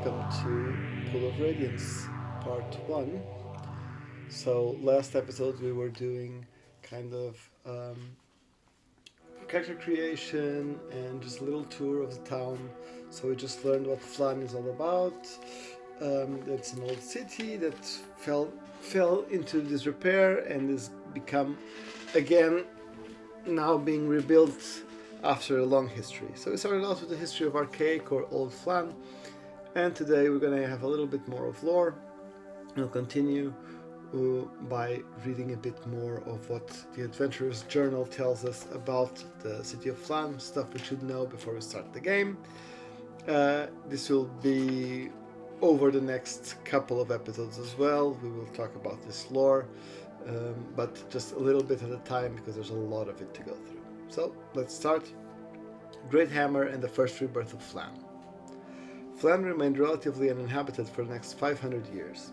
welcome to Pool of Radiance Part 1. So, last episode we were doing kind of character creation and just a little tour of the town. So, we just learned what Flan is all about. It's an old city that fell into disrepair and is become again now being rebuilt after a long history. So we started out with the history of Archaic or Old Flan, and today we're going to have a little bit more of lore. We'll continue by reading a bit more of what the Adventurer's Journal tells us about the city of Flan, stuff we should know before we start the game. This will be over the next couple of episodes as well. We will talk about this lore, but just a little bit at a time because there's a lot of it to go through. So let's start. Great Hammer and the first rebirth of Flan. Flan remained relatively uninhabited for the next 500 years.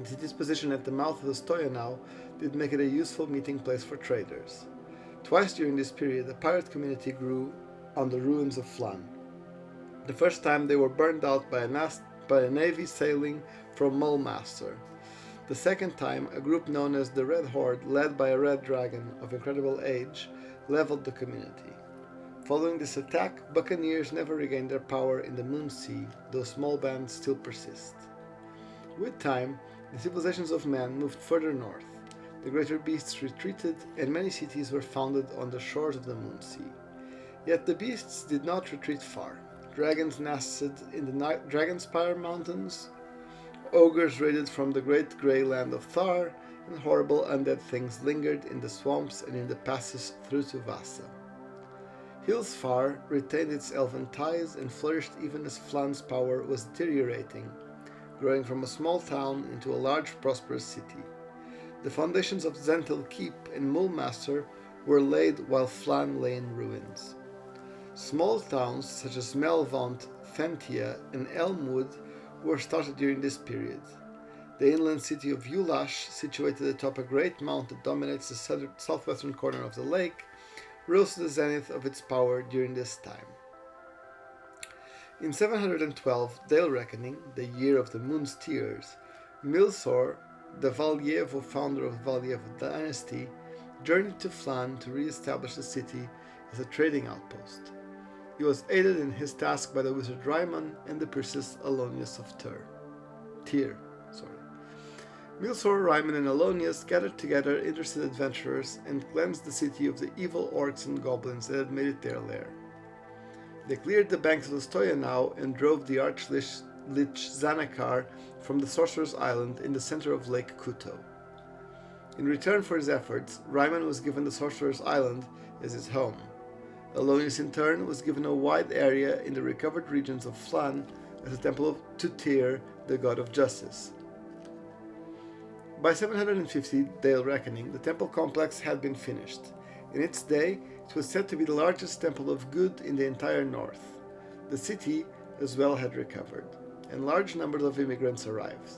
The city's position at the mouth of the Stoyanau did make it a useful meeting place for traders. Twice during this period, the pirate community grew on the ruins of Flan. The first time they were burned out by a navy sailing from Mulmaster. The second time, a group known as the Red Horde, led by a red dragon of incredible age, leveled the community. Following this attack, buccaneers never regained their power in the Moon Sea, though small bands still persist. With time, the civilizations of man moved further north. The greater beasts retreated, and many cities were founded on the shores of the Moon Sea. Yet the beasts did not retreat far. Dragons nested in the Dragonspire Mountains, ogres raided from the great grey land of Thar, and horrible undead things lingered in the swamps and in the passes through to Vasa. Hillsfar retained its elven ties and flourished even as Flan's power was deteriorating, growing from a small town into a large prosperous city. The foundations of Zentil Keep and Mulmaster were laid while Flan lay in ruins. Small towns such as Melvaunt, Fentia, and Elmwood were started during this period. The inland city of Ulash, situated atop a great mount that dominates the southwestern corner of the lake, rose to the zenith of its power during this time. In 712 Dale Reckoning, the year of the Moon's Tears, Milsor, the Valjevo founder of the Valjevo dynasty, journeyed to Flan to re-establish the city as a trading outpost. He was aided in his task by the wizard Ryman and the priestess Alonius of Tyr. Milsor, Ryman, and Alonius gathered together interested adventurers and cleansed the city of the evil orcs and goblins that had made it their lair. They cleared the banks of the Stoyanau and drove the Archlich Zanakar from the Sorcerer's Island in the center of Lake Kuto. In return for his efforts, Ryman was given the Sorcerer's Island as his home. Alonius in turn was given a wide area in the recovered regions of Flan as a temple to Tyr, the god of justice. By 750 Dale Reckoning, the temple complex had been finished. In its day, it was said to be the largest temple of good in the entire north. The city as well had recovered, and large numbers of immigrants arrived.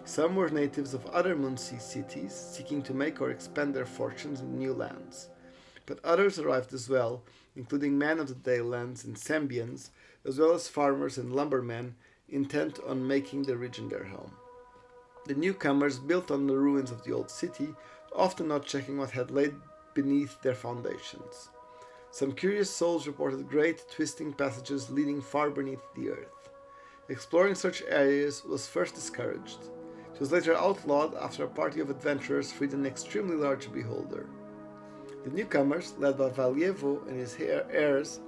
Some were natives of other Moonsea cities, seeking to make or expand their fortunes in new lands. But others arrived as well, including men of the Dale lands and Sembians, as well as farmers and lumbermen intent on making the region their home. The newcomers built on the ruins of the old city, often not checking what had laid beneath their foundations. Some curious souls reported great, twisting passages leading far beneath the earth. Exploring such areas was first discouraged. It was later outlawed after a party of adventurers freed an extremely large beholder. The newcomers, led by Valjevo and his heirs,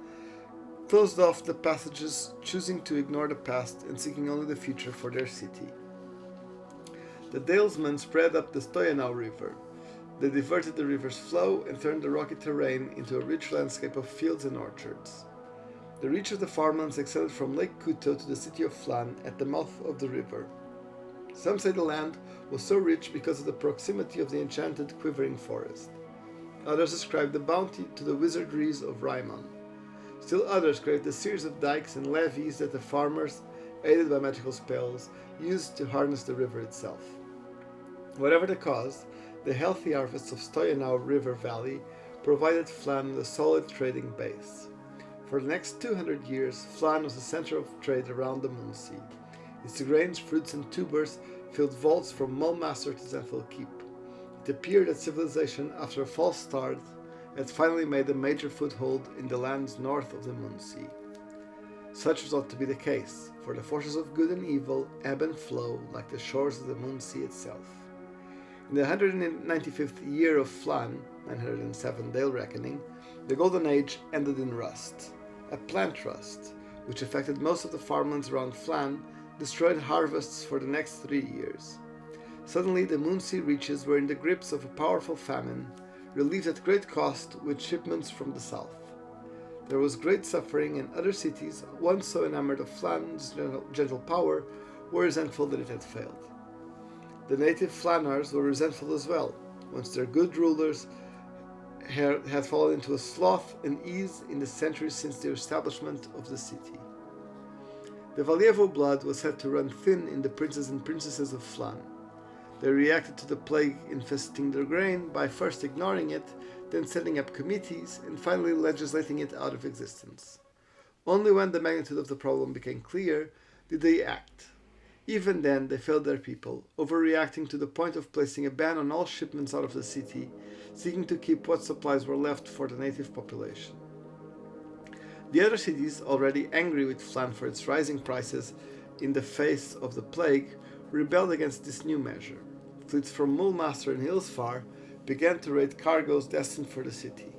closed off the passages, choosing to ignore the past and seeking only the future for their city. The Dalesmen spread up the Stoyanau River. They diverted the river's flow and turned the rocky terrain into a rich landscape of fields and orchards. The reach of the farmlands extended from Lake Kuto to the city of Flan at the mouth of the river. Some say the land was so rich because of the proximity of the enchanted quivering forest. Others ascribe the bounty to the wizardries of Ryman. Still others credit a series of dikes and levees that the farmers, aided by magical spells, used to harness the river itself. Whatever the cause, the healthy harvests of Stoyanau River Valley provided Flan with a solid trading base. For the next 200 years, Flann was the center of trade around the Moonsea. Its grains, fruits, and tubers filled vaults from MORSCHT to Zenthal Keep. It appeared that civilization, after a false start, had finally made a major foothold in the lands north of the Moonsea. Such was not to be the case, for the forces of good and evil ebb and flow like the shores of the Moonsea itself. In the 195th year of Flann, 907 Dale reckoning, the Golden Age ended in rust. A plant rust, which affected most of the farmlands around Flann, destroyed harvests for the next 3 years. Suddenly, the Moonsea reaches were in the grips of a powerful famine, relieved at great cost with shipments from the south. There was great suffering, and other cities, once so enamored of Flann's gentle power, were resentful that it had failed. The native Flannars were resentful as well, once their good rulers had fallen into a sloth and ease in the centuries since the establishment of the city. The Valjevo blood was said to run thin in the princes and princesses of Flann. They reacted to the plague infesting their grain by first ignoring it, then setting up committees, and finally legislating it out of existence. Only when the magnitude of the problem became clear did they act. Even then, they failed their people, overreacting to the point of placing a ban on all shipments out of the city, seeking to keep what supplies were left for the native population. The other cities, already angry with Flann for its rising prices in the face of the plague, rebelled against this new measure. Fleets from MORSCHT and Hillsfar began to raid cargoes destined for the city.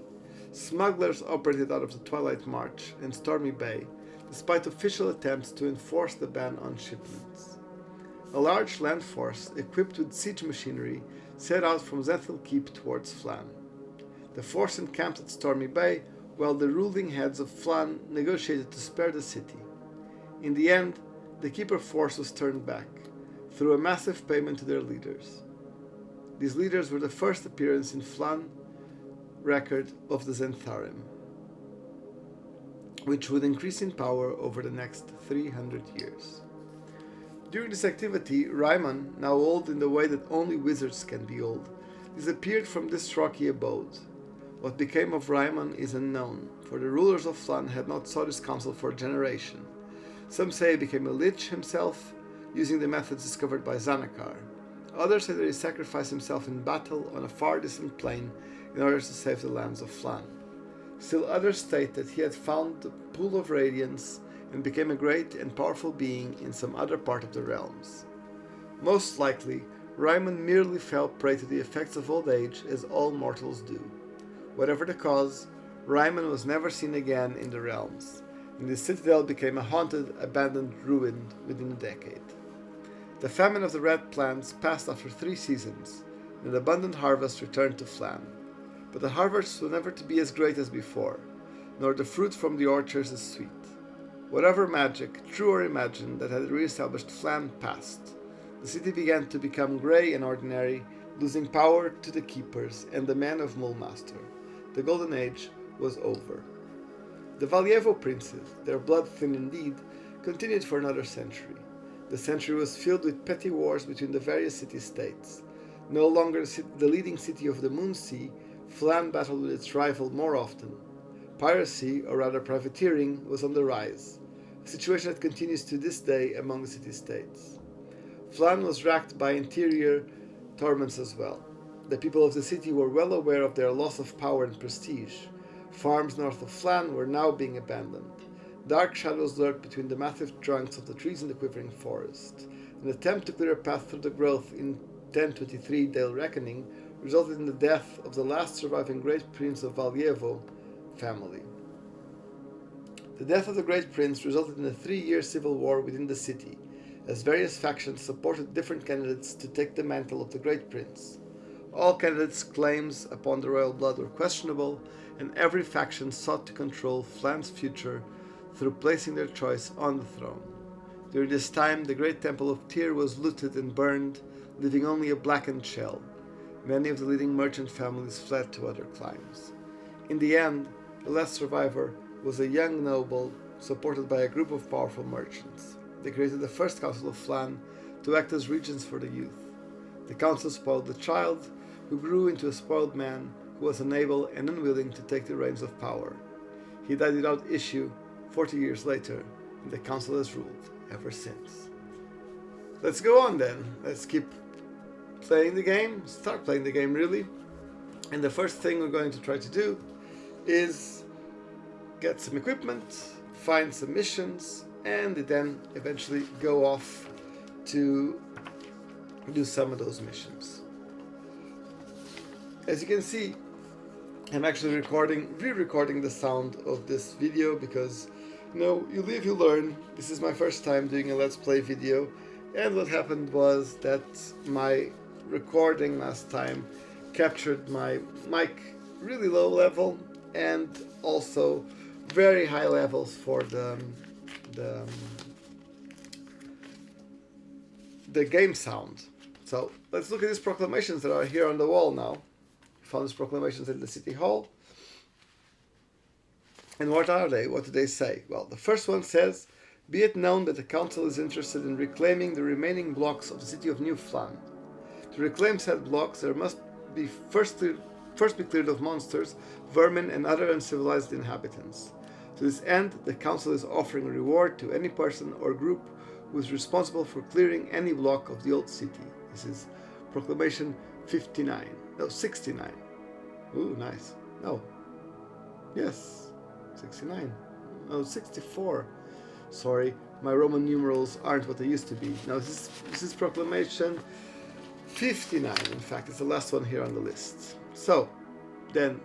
Smugglers operated out of the Twilight March and Stormy Bay, despite official attempts to enforce the ban on shipments. A large land force, equipped with siege machinery, set out from Zenthal Keep towards Flann. The force encamped at Stormy Bay, while the ruling heads of Flann negotiated to spare the city. In the end, the Keeper force was turned back, through a massive payment to their leaders. These leaders were the first appearance in Flann record of the Zentharim, which would increase in power over the next 300 years. During this activity, Raimon, now old in the way that only wizards can be old, disappeared from this rocky abode. What became of Raimon is unknown, for the rulers of Flann had not sought his counsel for a generation. Some say he became a lich himself, using the methods discovered by Zanakar. Others say that he sacrificed himself in battle on a far distant plain in order to save the lands of Flann. Still others state that he had found the pool of Radiance and became a great and powerful being in some other part of the realms. Most likely, Raimon merely fell prey to the effects of old age, as all mortals do. Whatever the cause, Raimon was never seen again in the realms, and the citadel became a haunted, abandoned ruin within a decade. The famine of the red plants passed after 3 seasons, and an abundant harvest returned to Flann. But the harvest was never to be as great as before, nor the fruit from the orchards as sweet. Whatever magic, true or imagined, that had re-established Flann passed. The city began to become grey and ordinary, losing power to the keepers and the men of MORSCHT. The Golden Age was over. The Valjevo princes, their blood thin indeed, continued for another century. The century was filled with petty wars between the various city-states. No longer the leading city of the Moonsea, Flann battled with its rival more often. Piracy, or rather privateering, was on the rise, a situation that continues to this day among the city-states. Flann was racked by interior torments as well. The people of the city were well aware of their loss of power and prestige. Farms north of Flann were now being abandoned. Dark shadows lurked between the massive trunks of the trees in the quivering forest. An attempt to clear a path through the growth in 1023 Dale Reckoning resulted in the death of the last surviving Great Prince of Valjevo family. The death of the Great Prince resulted in a 3-year civil war within the city, as various factions supported different candidates to take the mantle of the Great Prince. All candidates' claims upon the royal blood were questionable, and every faction sought to control Flann's future through placing their choice on the throne. During this time, the great temple of Tyr was looted and burned, leaving only a blackened shell. Many of the leading merchant families fled to other climes. In the end, the last survivor was a young noble supported by a group of powerful merchants. They created the first council of Flann to act as regents for the youth. The council spoiled the child, who grew into a spoiled man who was unable and unwilling to take the reins of power. He died without issue 40 years later, and the council has ruled ever since. Let's go on then. Let's keep playing the game, start playing the game really. And the first thing we're going to try to do is get some equipment, find some missions, and then eventually go off to do some of those missions. As you can see, I'm actually re-recording the sound of this video because, you know, you live, you learn. This is my first time doing a Let's Play video, and what happened was that my recording last time captured my mic really low level and also very high levels for the game sound. So let's look at these proclamations that are here on the wall now. Found these proclamations in the city hall. And what are they? What do they say? Well, the first one says, "Be it known that the council is interested in reclaiming the remaining blocks of the city of New Flan. To reclaim said blocks, there must be first be cleared of monsters, vermin, and other uncivilized inhabitants. To this end, the council is offering a reward to any person or group who is responsible for clearing any block of the old city." This is Proclamation 59. No, 69. Ooh, nice. No. Yes. 69. Oh, 64. Sorry, my Roman numerals aren't what they used to be. No, this is Proclamation 59. In fact, it's the last one here on the list. So, then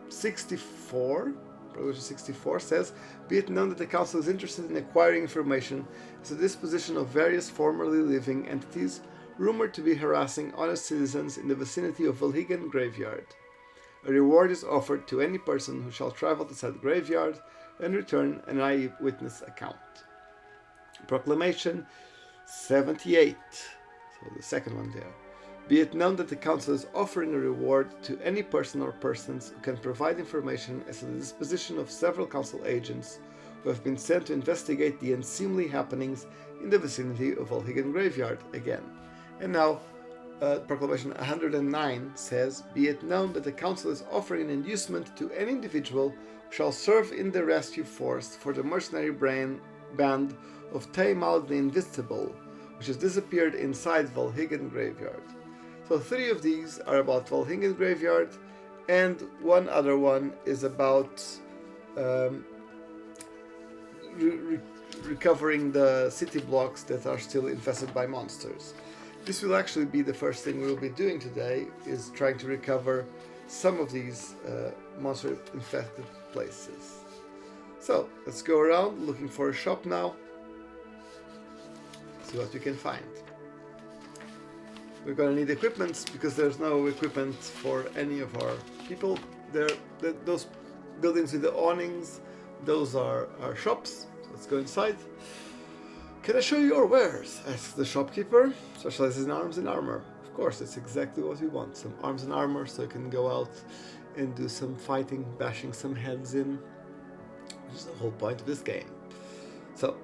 64. Proclamation 64 says, "Be it known that the council is interested in acquiring information as to the disposition of various formerly living entities rumored to be harassing honest citizens in the vicinity of Valhigan Graveyard. A reward is offered to any person who shall travel to said graveyard and return an eyewitness account." Proclamation 78. So the second one there. "Be it known that the council is offering a reward to any person or persons who can provide information as to the disposition of several council agents who have been sent to investigate the unseemly happenings in the vicinity of Valhigan Graveyard again." And now, Proclamation 109 says, "Be it known that the council is offering an inducement to any individual who shall serve in the rescue force for the mercenary band of Taimal the Invincible, which has disappeared inside Valhigan Graveyard." So 3 of these are about Valhigan Graveyard, and one other one is about recovering the city blocks that are still infested by monsters. This will actually be the first thing we'll be doing today, is trying to recover some of these monster-infected places. So, let's go around looking for a shop now, see what we can find. We're gonna need equipment because there's no equipment for any of our people. Those buildings with the awnings, those are our shops. So let's go inside. "Can I show you your wares?" asks the shopkeeper. "Specializes in arms and armor." Of course, that's exactly what we want. Some arms and armor so you can go out and do some fighting, bashing some heads in, which is the whole point of this game. So,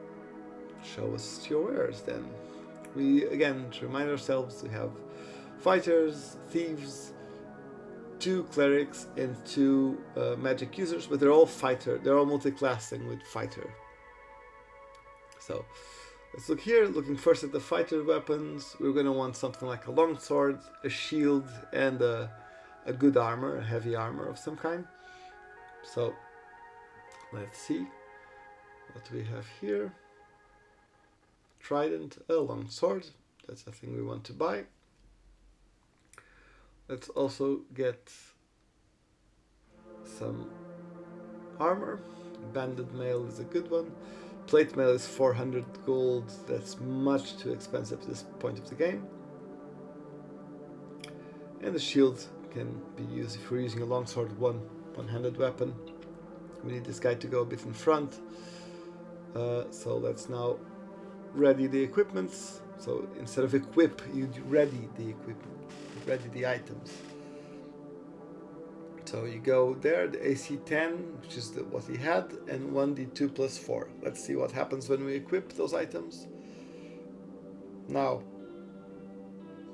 show us your wares then. We, again, to remind ourselves, we have fighters, thieves, 2 clerics, and 2 magic users, but they're all fighter. They're all multi-classing with fighter. So, let's look here, looking first at the fighter weapons. We're going to want something like a longsword, a shield, and a good armor, a heavy armor of some kind. So, let's see what we have here. Trident, a longsword, that's the thing we want to buy. Let's also get some armor. Banded mail is a good one. Plate mail is 400 gold, that's much too expensive at this point of the game. And the shield can be used if we're using a longsword, one-handed weapon. We need this guy to go a bit in front. So let's now ready the equipments. So instead of equip, you ready the equipment, ready the items. So you go there, the AC 10, which is what he had, and 1d2 plus 4. Let's see what happens when we equip those items. Now,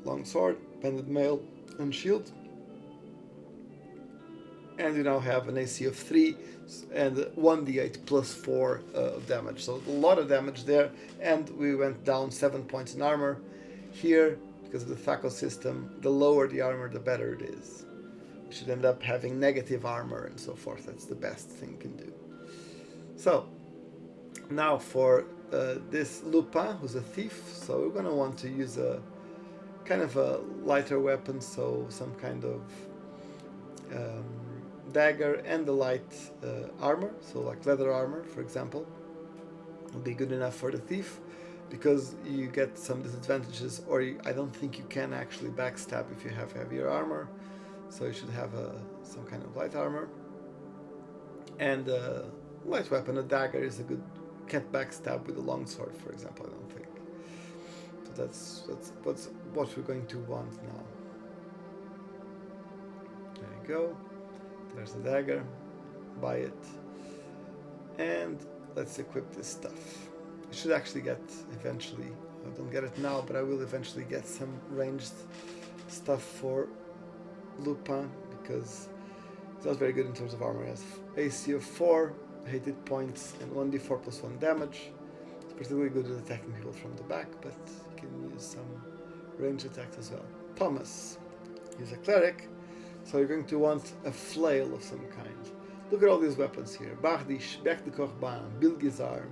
longsword, banded mail, and shield. and you now have an AC of 3 and 1d8 plus 4 damage. So a lot of damage there, and we went down 7 points in armor. Here, because of the THACO system, the lower the armor, the better it is. You should end up having negative armor and so forth. That's the best thing you can do. So, now for this Lupin, who's a thief, so we're going to want to use a kind of a lighter weapon, so some kind of dagger and the light armor, so like leather armor, for example, will be good enough for the thief, because you get some disadvantages, or I don't think you can actually backstab if you have heavier armor, so you should have some kind of light armor. And light weapon, a dagger is a good, can't backstab with a long sword, for example, I don't think. So that's what we're going to want now. There you go. There's the dagger. Buy it. And let's equip this stuff. I should actually get eventually, I don't get it now, but I will eventually get some ranged stuff for Lupin, because it's not very good in terms of armor. It has AC of 4, hit points, and 1d4 plus 1 damage. It's particularly good at attacking people from the back, but you can use some ranged attacks as well. Thomas, he's a cleric, so you're going to want a flail of some kind. Look at all these weapons here. Bardish, Bec de Corban, Bilgisarm,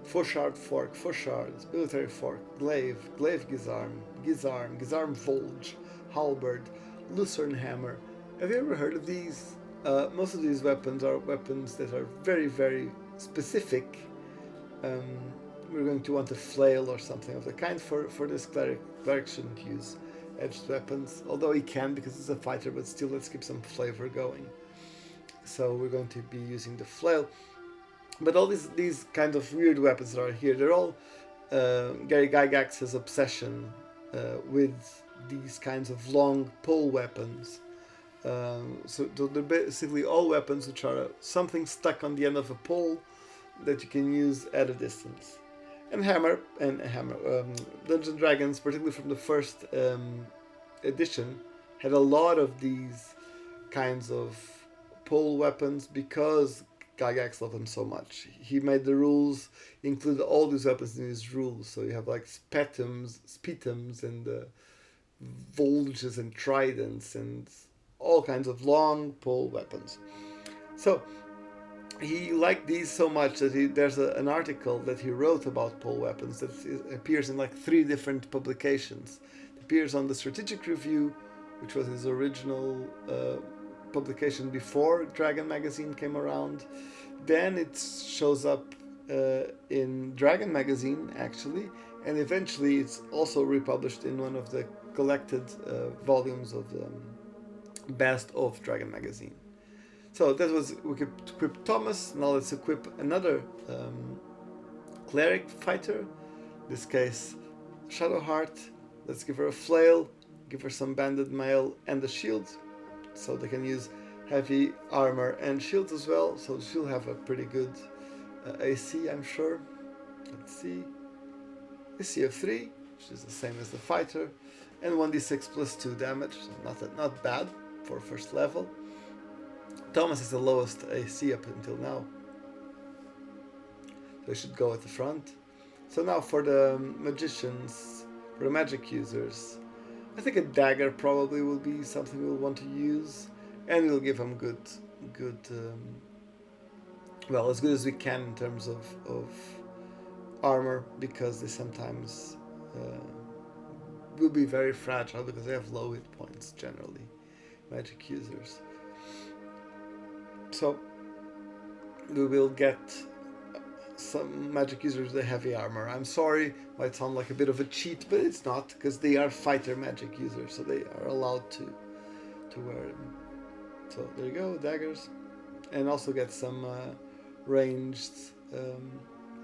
Fauchard Fork, Fauchards, Military Fork, Glaive, Glaive Gizarm, Gizarm, Gizarm Volge, Halberd, Lucerne Hammer. Have you ever heard of these? Most of these weapons are weapons that are very, very specific. We're going to want a flail or something of the kind for this cleric. Cleric shouldn't use edged weapons, although he can because he's a fighter, but still let's keep some flavor going. So we're going to be using the flail. But all these kind of weird weapons that are here, they're all Gary Gygax's obsession with these kinds of long pole weapons. So they're basically all weapons which are something stuck on the end of a pole that you can use at a distance. And Dungeons & Dragons, particularly from the first edition, had a lot of these kinds of pole weapons because Gygax loved them so much. He made the rules, included all these weapons in his rules. So you have like spitums and volges and tridents and all kinds of long pole weapons. So he liked these so much that there's an article that he wrote about pole weapons that appears in like 3 different publications. It appears on the Strategic Review, which was his original publication before Dragon Magazine came around. Then it shows up in Dragon Magazine, actually, and eventually it's also republished in one of the collected volumes of the Best of Dragon Magazine. So that was, we could equip Thomas. Now let's equip another cleric fighter, in this case Shadowheart. Let's give her a flail, give her some banded mail and a shield, so they can use heavy armor and shields as well, so she'll have a pretty good AC, I'm sure. Let's see, AC of 3, which is the same as the fighter, and 1d6 plus 2 damage, so not bad for first level. Thomas is the lowest AC up until now, so I should go at the front. So now for the magicians, for the magic users, I think a dagger probably will be something we'll want to use, and we'll give them good, well, as good as we can in terms of armor, because they sometimes will be very fragile because they have low hit points generally, magic users. So we will get some magic users with heavy armor. I'm sorry, might sound like a bit of a cheat, but it's not, because they are fighter magic users, so they are allowed to wear them. So there you go, daggers, and also get some ranged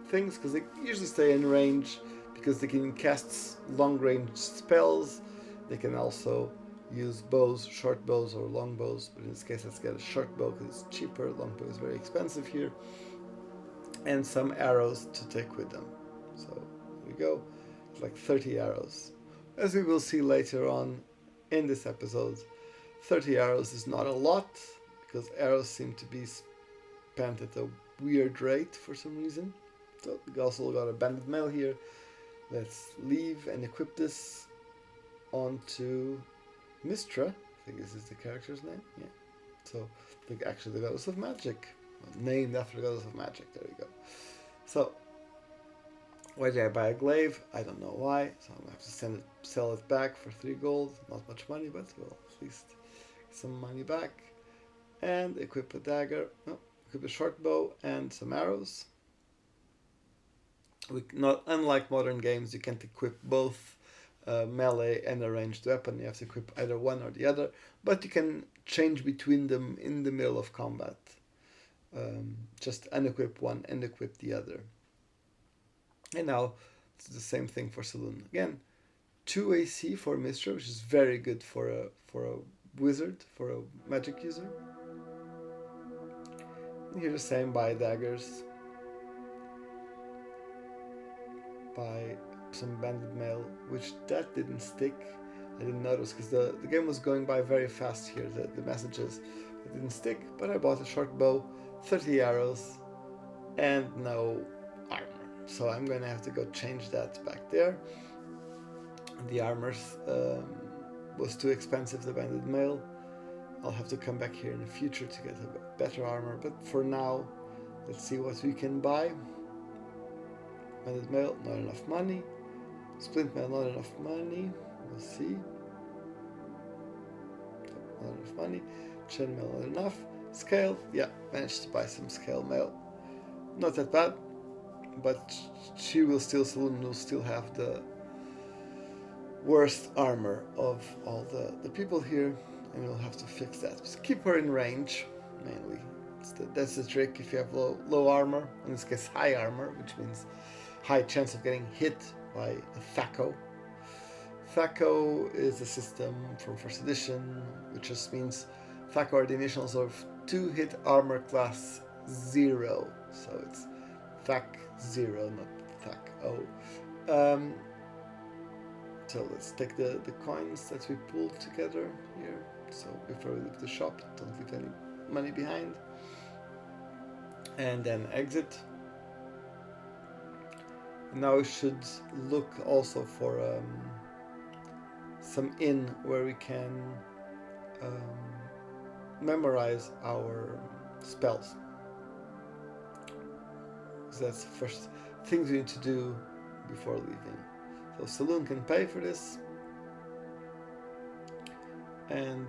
things, because they usually stay in range because they can cast long range spells. They can also use bows, short bows or long bows, but in this case let's get a short bow because it's cheaper. Long bow is very expensive here. And some arrows to take with them. So here we go, like 30 arrows. As we will see later on in this episode, 30 arrows is not a lot, because arrows seem to be spent at a weird rate for some reason. So we also got a banded mail here. Let's leave and equip this onto MORSCHT. I think this is the character's name. Yeah. So actually the goddess of magic, named after the goddess of magic. There you go. So why did I buy a glaive? I don't know why. So I'm gonna have to sell it back for 3 gold. Not much money, but we'll at least get some money back. And equip a dagger. No, equip a short bow and some arrows. Unlike modern games, you can't equip both melee and a ranged weapon. You have to equip either one or the other, but you can change between them in the middle of combat. Just unequip one and equip the other. And now it's the same thing for Saloon. Again, 2 AC for MORSCHT, which is very good for a wizard, for a magic user. And here the same, buy daggers, buy some banded mail, which that didn't stick. I didn't notice because the game was going by very fast here, the messages. It didn't stick, but I bought a short bow, 30 arrows, and no armor. So I'm going to have to go change that back there. The armors was too expensive, the banded mail. I'll have to come back here in the future to get a better armor, but for now, let's see what we can buy. Banded mail, not enough money. Splint mail, not enough money. We'll see. Not enough money. Chain mail, not enough. Scale, yeah, managed to buy some scale mail. Not that bad, but Saloon will still have the worst armor of all the people here, and we'll have to fix that. Just keep her in range, mainly. That's the trick. If you have low armor, in this case high armor, which means high chance of getting hit by a THAC0. THAC0 is a system from 1st edition, which just means THAC0 are the initials of 2 hit armor class 0. So it's THAC0, not THAC0. So let's take the coins that we pulled together here. So before we leave the shop, don't leave any money behind. And then exit. Now we should look also for some inn where we can memorize our spells. So that's the first thing we need to do before leaving. So Saloon can pay for this, and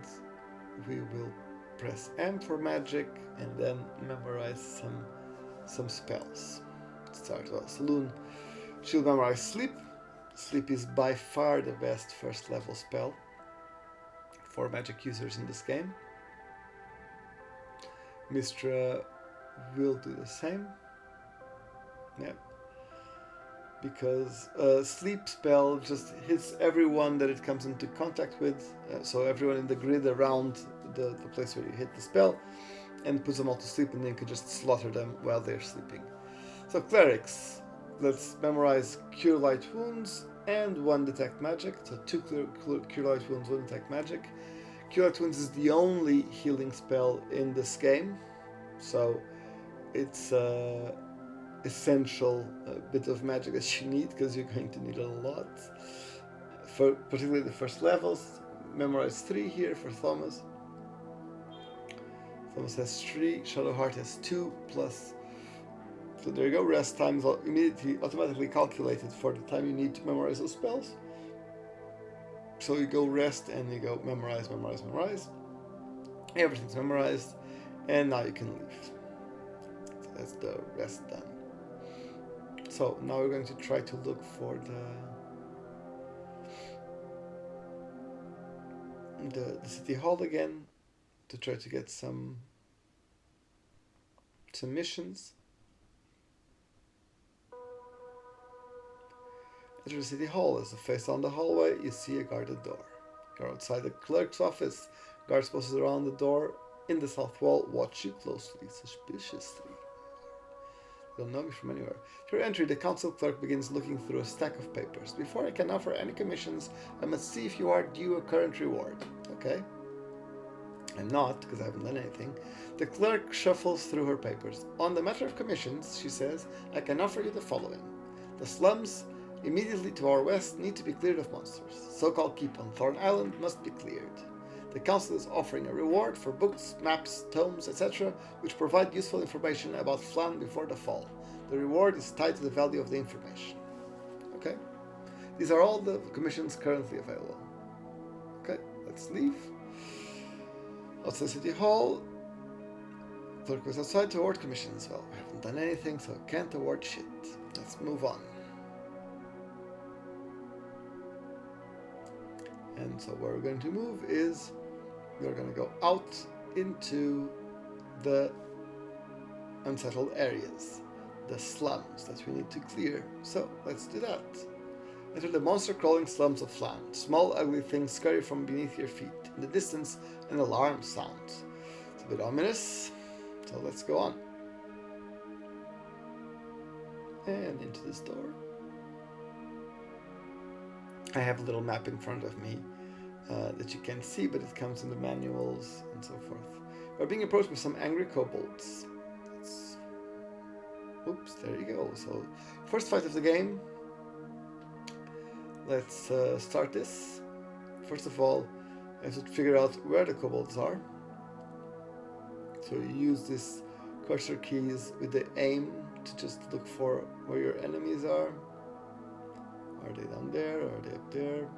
we will press M for magic and then memorize some spells. Start well. Saloon, she'll memorize sleep. Sleep is by far the best first level spell for magic users in this game. MORSCHT will do the same. Yeah. Because sleep spell just hits everyone that it comes into contact with, so everyone in the grid around the place where you hit the spell, and puts them all to sleep, and then you can just slaughter them while they're sleeping. So clerics, let's memorize Cure Light Wounds and 1 Detect Magic. So 2 Cure Light Wounds, 1 Detect Magic. Cure Light Wounds is the only healing spell in this game, so it's essential bit of magic that you need, because you're going to need a lot. For particularly the first levels, memorize 3 here for Thomas. Thomas has 3, Shadowheart has 2 plus. So there you go, rest time is immediately automatically calculated for the time you need to memorize those spells. So you go rest and you go memorize. Everything's memorized, and now you can leave. So that's the rest done. So now we're going to try to look for the city hall again, to try to get some missions. Enter the city hall. As you face down the hallway, you see a guarded door. You're outside the clerk's office. Guards posted around the door in the south wall watch you closely, suspiciously. Don't know me from anywhere. To your entry, the council clerk begins looking through a stack of papers. Before I can offer any commissions, I must see if you are due a current reward. Okay. I'm not, because I haven't done anything. The clerk shuffles through her papers. On the matter of commissions, she says, I can offer you the following. The slums immediately to our west need to be cleared of monsters. So-called keep on Thorn Island must be cleared. The council is offering a reward for books, maps, tomes, etc., which provide useful information about Flan before the fall. The reward is tied to the value of the information. Okay? These are all the commissions currently available. Okay, let's leave. Outside City Hall. Clerk was outside to award commissions. Well, we haven't done anything, so I can't award shit. Let's move on. And so where we're going to move is we're going to go out into the unsettled areas, the slums that we need to clear. So let's do that. Enter the monster-crawling slums of Flan. Small, ugly things scurry from beneath your feet. In the distance, an alarm sounds. It's a bit ominous, so let's go on. And into this door. I have a little map in front of me that you can't see, but it comes in the manuals and so forth. We're being approached by some angry kobolds. Oops, there you go. So, first fight of the game. Let's start this. First of all, I have to figure out where the kobolds are. So you use this cursor keys with the aim to just look for where your enemies are. Are they down there? Are they up there?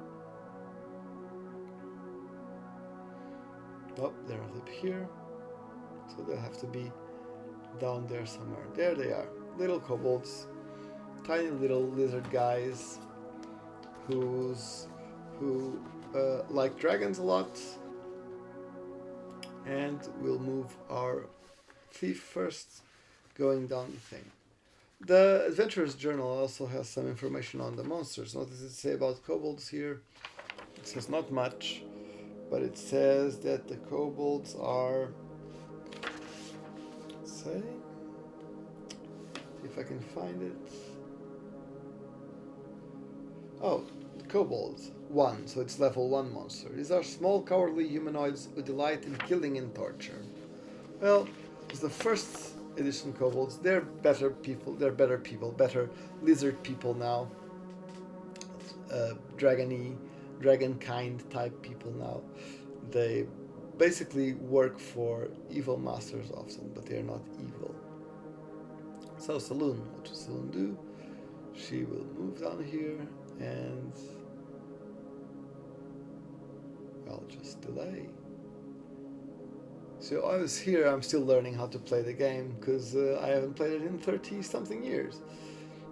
Oh, they're up here. So they'll have to be down there somewhere. There they are. Little kobolds. Tiny little lizard guys who like dragons a lot. And we'll move our thief first, going down the thing. The Adventurer's Journal also has some information on the monsters. What does it say about kobolds here? It says not much, but it says that the kobolds are... Let's see if I can find it. Oh, the kobolds. 1, so it's level 1 monster. These are small, cowardly humanoids who delight in killing and torture. Well, it's the first edition kobolds. They're better people, better lizard people now. Dragon kind type people now. They basically work for evil masters often, but they're not evil. So Saloon, what does Saloon do? She will move down here and I'll just delay. So I was here, I'm still learning how to play the game because I haven't played it in 30 something years.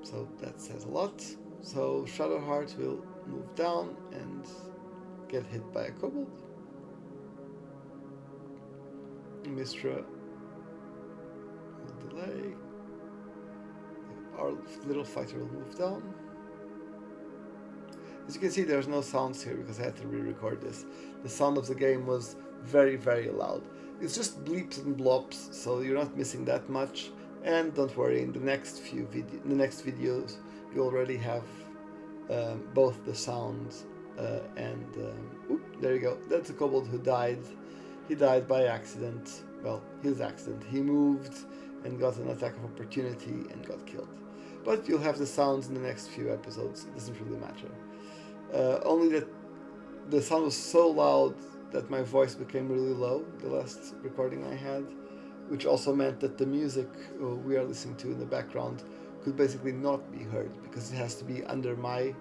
So that says a lot. So Shadowheart will move down and get hit by a kobold. Mistra will delay. Our little fighter will move down. As you can see, there's no sounds here because I had to re-record this. The sound of the game was very, very loud. It's just bleeps and blops, so you're not missing that much. And don't worry, in the next videos, you already have both the sounds and there you go. That's a kobold who died. He died by accident. Well, his accident. He moved and got an attack of opportunity and got killed. But you'll have the sounds in the next few episodes. It doesn't really matter. Only that the sound was so loud that my voice became really low, the last recording I had, which also meant that the music we are listening to in the background could basically not be heard because it has to be under my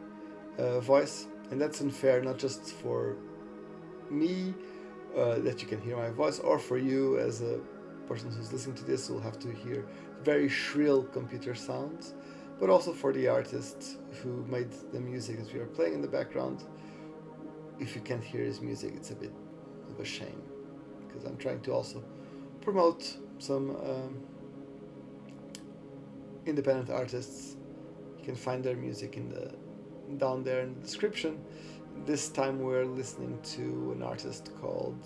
voice, and that's unfair, not just for me, that you can hear my voice, or for you as a person who's listening to this who will have to hear very shrill computer sounds, but also for the artist who made the music that we are playing in the background. If you can't hear his music, it's a bit of a shame, because I'm trying to also promote some independent artists. You can find their music down there in the description. This time we're listening to an artist called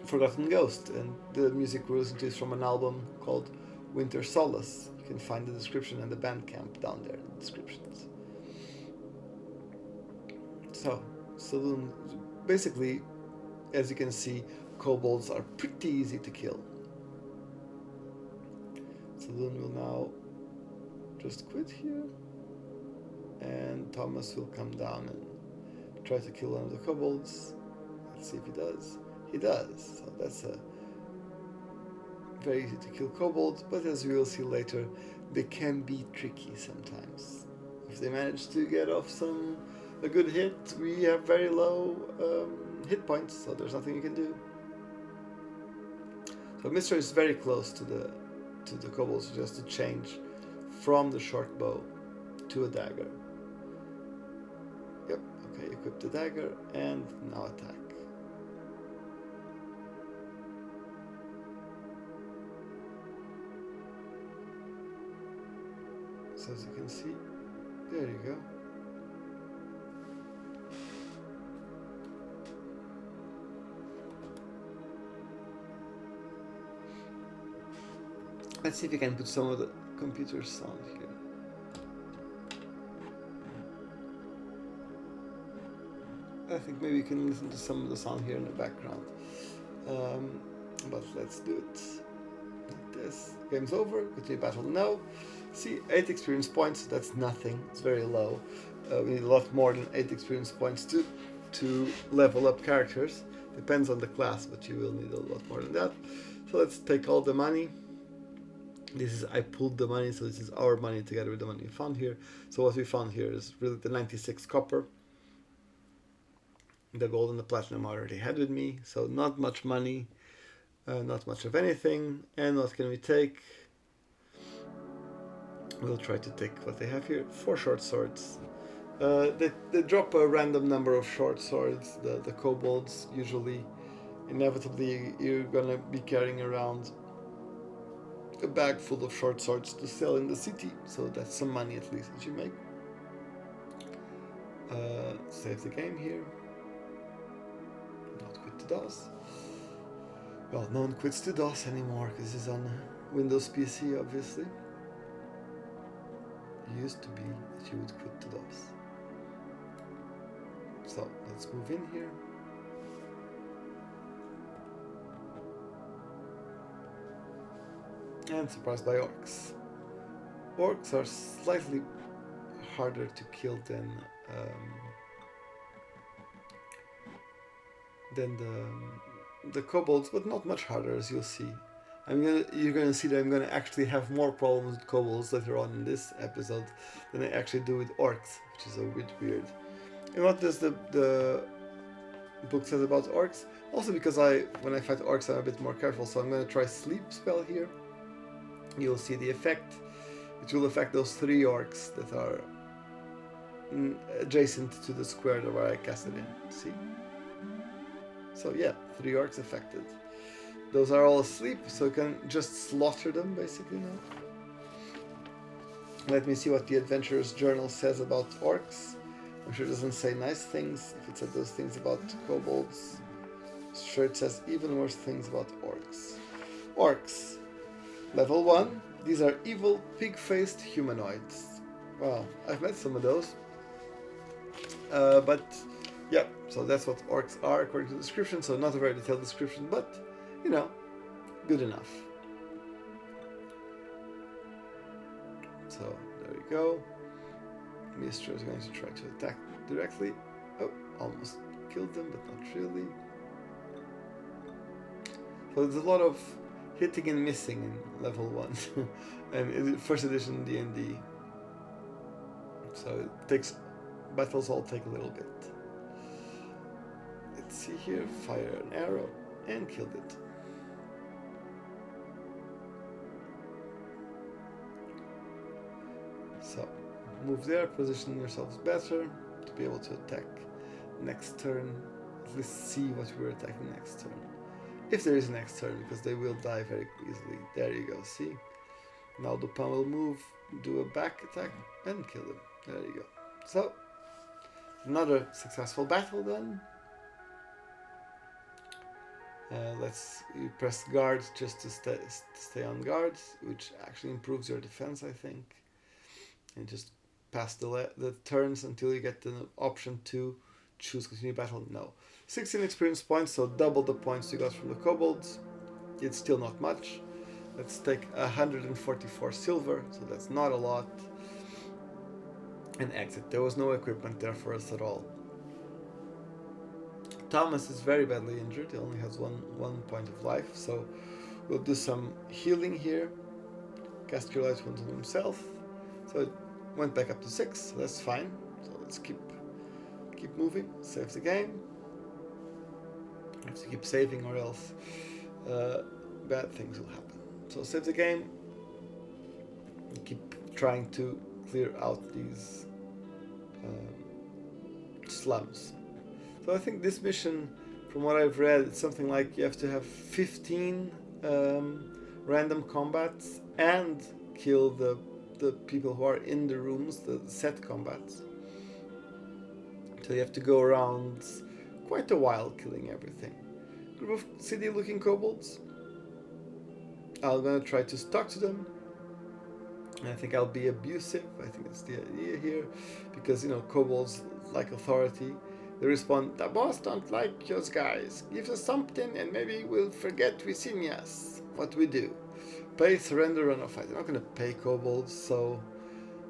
Forgotten Ghost, and the music we're listening to is from an album called Winter Solace. You can find the description and the Bandcamp down there in the descriptions. So, Saloon, basically, as you can see, kobolds are pretty easy to kill. Saloon will now just quit here, and Thomas will come down and try to kill one of the kobolds. Let's see if he does. He does. So that's a very easy to kill kobolds, but as we will see later, they can be tricky sometimes. If they manage to get off a good hit, we have very low hit points, so there's nothing you can do. So Mr. is very close to the kobolds, so just to change from the short bow to a dagger. Yep, okay, equip the dagger and now attack. So as you can see, there you go. Let's see if we can put some of the computer sound here. I think maybe you can listen to some of the sound here in the background. But let's do it like this. Game's over. Continue battle. No. See, 8 experience points. That's nothing. It's very low. We need a lot more than 8 experience points to level up characters. Depends on the class, but you will need a lot more than that. So let's take all the money. I pulled the money, so this is our money together with the money we found here. So what we found here is really the 96 copper. The gold and the platinum I already had with me, so not much money, not much of anything. And what can we take? We'll try to take what they have here, 4 short swords. They drop a random number of short swords, the kobolds usually. Inevitably, you're gonna be carrying around a bag full of short swords to sell in the city, so that's some money at least that you make. Save the game here. Not quit to DOS. Well, no one quits to DOS anymore because this is on a Windows PC, obviously. It used to be that you would quit to DOS. So let's move in here. And surprised by orcs. Orcs are slightly harder to kill than the kobolds, but not much harder, as you'll see. You're gonna see that I'm gonna actually have more problems with kobolds later on in this episode than I actually do with orcs, which is a bit weird. And what does the book says about orcs? Also because when I fight orcs I'm a bit more careful, so I'm gonna try sleep spell here. You'll see the effect. It will affect those 3 orcs that are adjacent to the square where I cast it in. See? So yeah, 3 orcs affected. Those are all asleep, so you can just slaughter them basically now. Let me see what the Adventurer's Journal says about orcs. I'm sure it doesn't say nice things. If it said those things about kobolds, I'm sure it says even worse things about orcs. Orcs. Level 1. These are evil, pig-faced humanoids. Well, I've met some of those. But yeah, so that's what orcs are according to the description. So not a very detailed description, but you know, good enough. So there we go. Mr. is going to try to attack directly. Oh, almost killed them, but not really. So there's a lot of hitting and missing in level 1 and in first edition D&D. So battles all take a little bit. Let's see here, fire an arrow and killed it. So move there, position yourselves better to be able to attack next turn. At least see what we're attacking next turn. If there is a next turn, because they will die very easily. There you go, see? Now Dupin will move, do a back attack, and kill them. There you go. So, another successful battle then. You press guard just to stay on guard, which actually improves your defense, I think. And just pass the turns until you get the option to choose continue battle? No. 16 experience points, so double the points you got from the kobolds. It's still not much. Let's take 144 silver, so that's not a lot. And exit. There was no equipment there for us at all. Thomas is very badly injured. He only has one point of life, so we'll do some healing here. Cast Cure Light Wounds on himself. So it went back up to 6, so that's fine. So let's keep moving. Save the game. I have to keep saving or else bad things will happen. So save the game. Keep trying to clear out these slums. So I think this mission, from what I've read, it's something like you have to have 15 random combats and kill the people who are in the rooms, the set combats. So you have to go around quite a while killing everything. Group of city looking kobolds. I'm gonna try to talk to them. I think I'll be abusive. I think that's the idea here, because kobolds like authority. They respond, "The boss don't like those guys. Give us something and maybe we'll forget we seen us. What we do? Pay, surrender, run or fight." I'm not gonna pay kobolds, so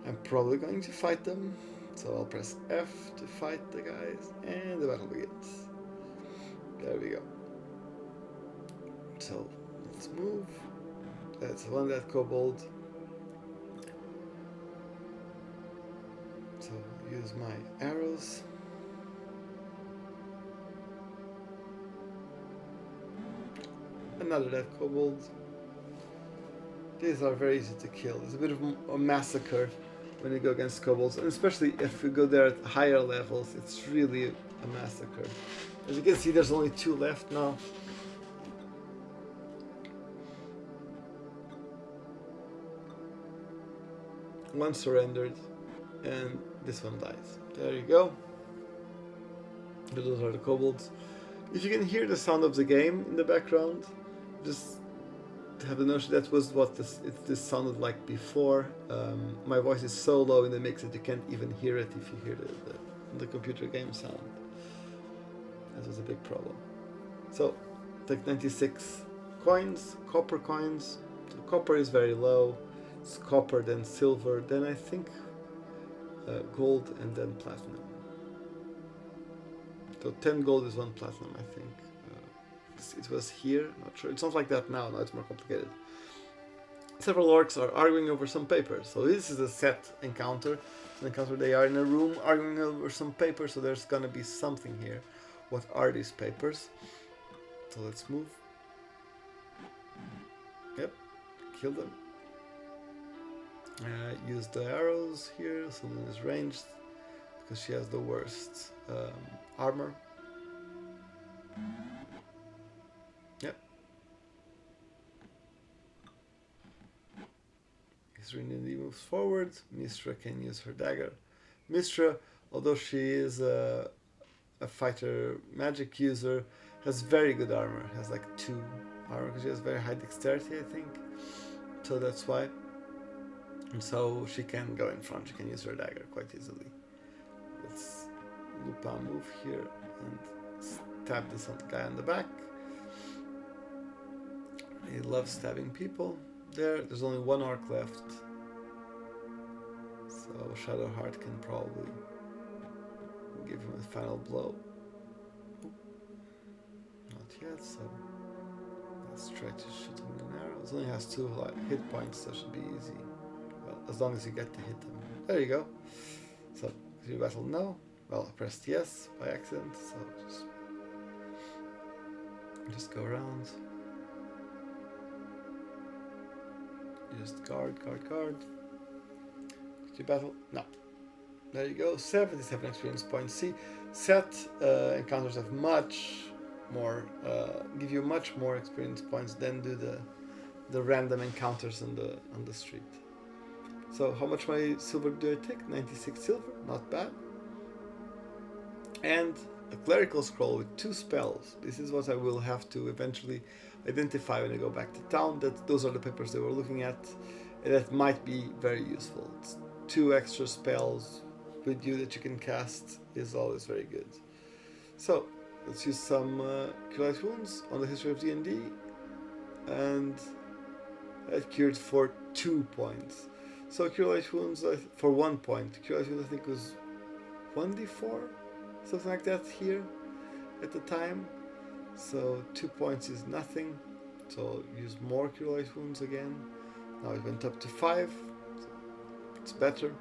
I'm probably going to fight them. So I'll press F to fight the guys, and the battle begins. There we go. So let's move. That's one that kobold. So use my arrows. Another dead kobold. These are very easy to kill. It's a bit of a massacre when you go against kobolds, and especially if you go there at higher levels, it's really a massacre. As you can see, there's only 2 left now. One surrendered, and this one dies. There you go. Those are the kobolds. If you can hear the sound of the game in the background, just have the notion that was what this sounded like before. My voice is so low in the mix that you can't even hear it if you hear the computer game sound. That was a big problem. So take 96 coins, copper coins. So copper is very low. It's copper, then silver, then I think gold, and then platinum. So 10 gold is 1 platinum, I think. It was here, not sure. It's not like that now it's more complicated. Several orcs are arguing over some papers. So this is a set encounter. They are in a room arguing over some papers, so there's gonna be something here. What are these papers? So let's move. Yep, kill them. Use the arrows here, someone is ranged, because she has the worst armor. Yep. Serenity moves forward. Mistra can use her dagger. Mistra, although she is a fighter magic user, has very good armor. Has like 2 armor because she has very high dexterity, I think. So that's why. And so she can go in front. She can use her dagger quite easily. Let's Lupin move here and stab this guy on the back. He loves stabbing people. There's only 1 orc left. So Shadowheart can probably give him a final blow. Not yet, so let's try to shoot him with an arrow. He only has 2 hit points, so it should be easy. Well, as long as you get to hit him. There you go. So, continue battle, no. Well, I pressed yes by accident, so just go around. Just guard. Continue battle, no. There you go, 77 experience points. See, set encounters have much more, give you much more experience points than do the random encounters on the street. So how much my silver do I take? 96 silver, not bad. And a clerical scroll with 2 spells. This is what I will have to eventually identify when I go back to town, that those are the papers they were looking at, and that might be very useful. It's 2 extra spells with you that you can cast is always very good. So let's use some Cure Light Wounds on the history of D&D, and that cured for 2 points. So Cure Light Wounds for 1 point. Cure Light Wounds I think was 1d4, something like that here at the time. So 2 points is nothing. So I'll use more Cure Light Wounds again. Now it went up to 5. So it's better.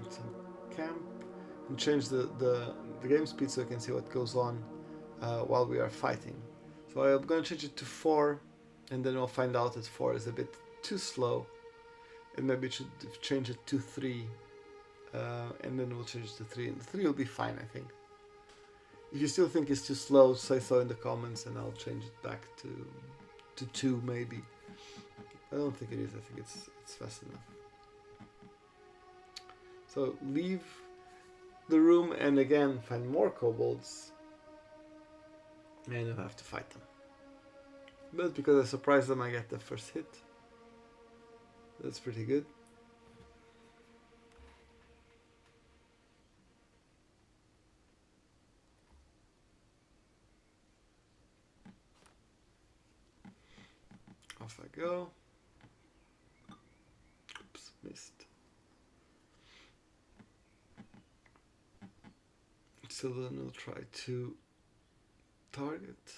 Some camp. And change the game speed so I can see what goes on while we are fighting. So I'm going to change it to 4, and then we'll find out that 4 is a bit too slow, and maybe it should change it to 3, and then we'll change it to 3, and 3 will be fine, I think. If you still think it's too slow, say so in the comments, and I'll change it back to 2 maybe. I don't think it is. I think it's fast enough. So leave the room and again find more kobolds, and you'll have to fight them. But because I surprised them, I get the first hit. That's pretty good. Off I go. Oops, missed. So then we'll try to target.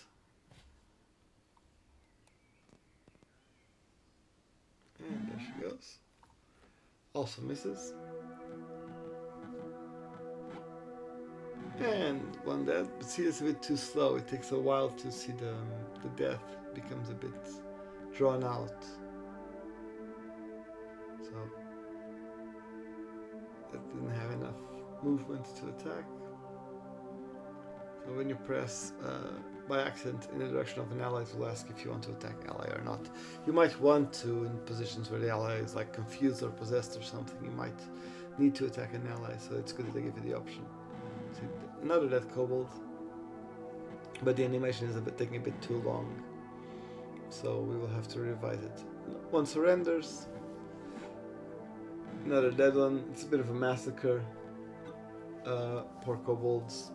And there she goes. Also misses. And 1 dead, but see, it's a bit too slow. It takes a while to see the death. It becomes a bit drawn out. So that didn't have enough movement to attack. So when you press by accident in the direction of an ally, it will ask if you want to attack ally or not. You might want to in positions where the ally is like confused or possessed or something. You might need to attack an ally, so it's good that they give you the option. So another dead kobold, but the animation is taking a bit too long, so we will have to revise it. 1 surrenders. Another dead one. It's a bit of a massacre. Poor kobolds.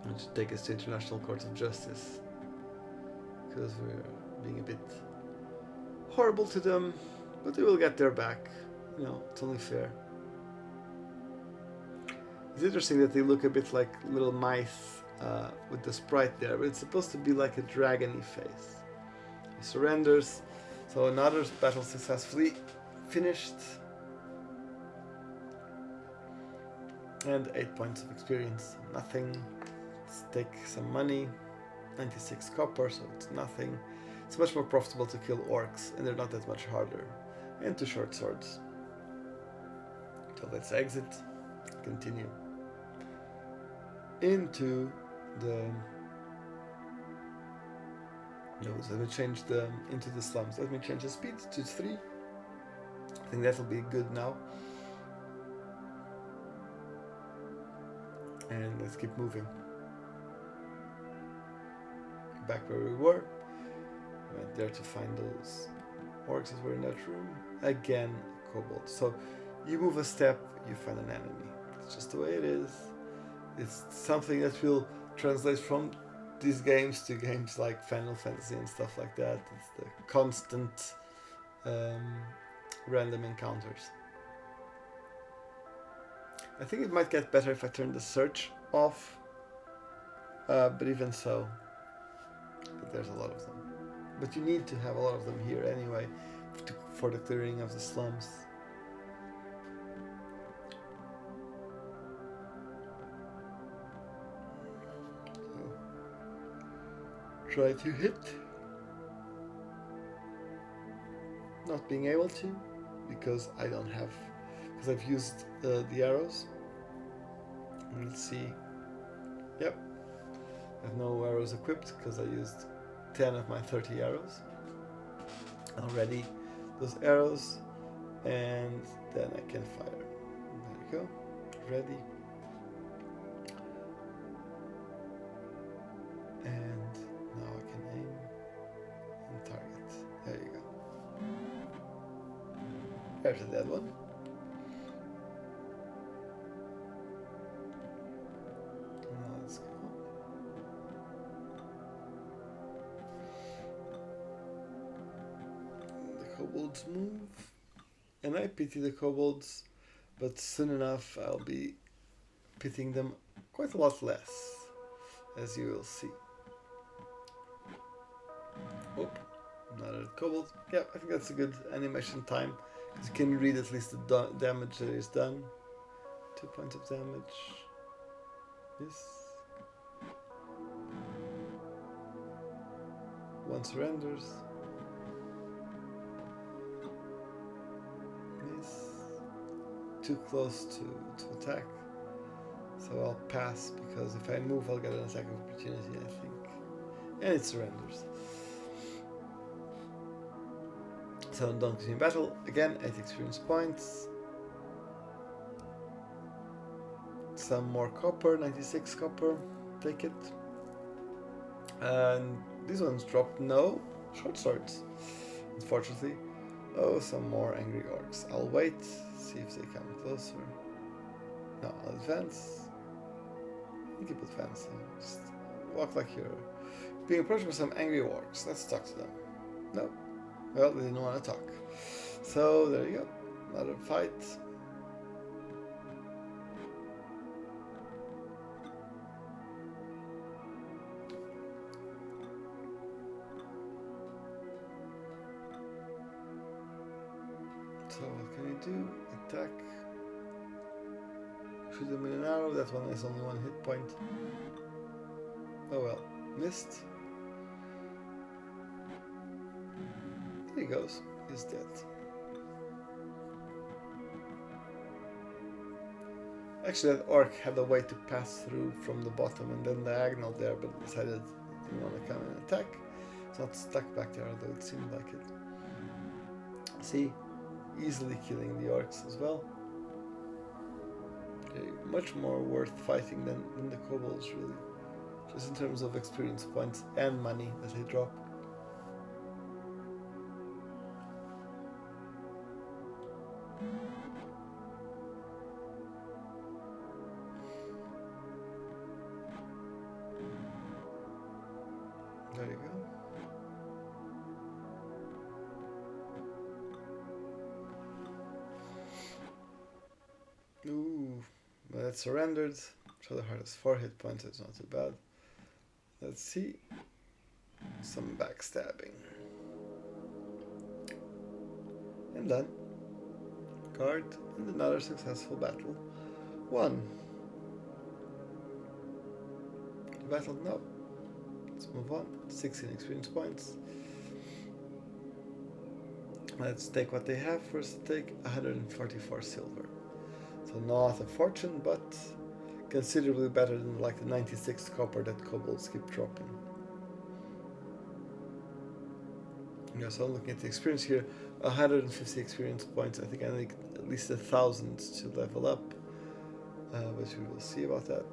And to take us to International Court of Justice, because we're being a bit horrible to them, but they will get their back. You know, it's only fair. It's interesting that they look a bit like little mice with the sprite there, but it's supposed to be like a dragon-y face. He surrenders, so another battle successfully finished. And 8 points of experience, nothing. Let's take some money, 96 copper, so it's nothing. It's much more profitable to kill orcs, and they're not that much harder. And 2 short swords. So let's exit, continue into the... No, so let me change into the slums. Let me change the speed to 3. I think that'll be good now. And let's keep moving. Back where we were. Went there to find those orcs that were in that room. Again, kobold. So you move a step, you find an enemy. It's just the way it is. It's something that will translate from these games to games like Final Fantasy and stuff like that. It's the constant random encounters. I think it might get better if I turn the search off, but even so, there's a lot of them. But you need to have a lot of them here anyway for the clearing of the slums. So, try to hit. Not being able to, because I don't have, because I've used the arrows. Let's see. Yep. I have no arrows equipped because I used 10 of my 30 arrows already. Those arrows, and then I can fire. There you go. Ready. And now I can aim and target. There you go. There's a dead one. Now let's go. The kobolds move. And I pity the kobolds, but soon enough I'll be pitying them quite a lot less, as you will see. Oh, another kobold. Yeah, I think that's a good animation time, because you can read at least the damage that is done. 2 points of damage. Miss. 1 surrenders. Miss. Too close to attack. So I'll pass, because if I move I'll get an attack of opportunity, I think. And it surrenders. So don't continue battle. Again, 8 experience points. Some more copper, 96 copper. Take it. And these ones drop no short swords, unfortunately. Oh, some more angry orcs. I'll wait, see if they come closer. No, I'll advance. You keep advancing. Just walk like you're being approached by some angry orcs. Let's talk to them. No. Well, they didn't want to talk. So, there you go. Another fight. So, what can you do? Attack. Shoot them with an arrow. That one has only 1 hit point. Oh well. Missed. There he goes. He's dead. Actually, that orc had a way to pass through from the bottom and then diagonal there, but decided he didn't want to come and attack. It's not stuck back there, although it seemed like it. See? Easily killing the orcs as well. Okay, much more worth fighting than the kobolds, really. Just in terms of experience points and money that they drop. There you go. Ooh, well, it surrendered. Shadowheart has 4 hit points, it's not too bad. Let's see. Some backstabbing. And done. Card and another successful battle. 1. Battle? No. Let's move on. 16 experience points. Let's take what they have. First, take 144 silver. So not a fortune, but considerably better than like the 96 copper that kobolds keep dropping. Yeah, so I'm looking at the experience here. 150 experience points. I think I need at least 1,000 to level up, but we will see about that.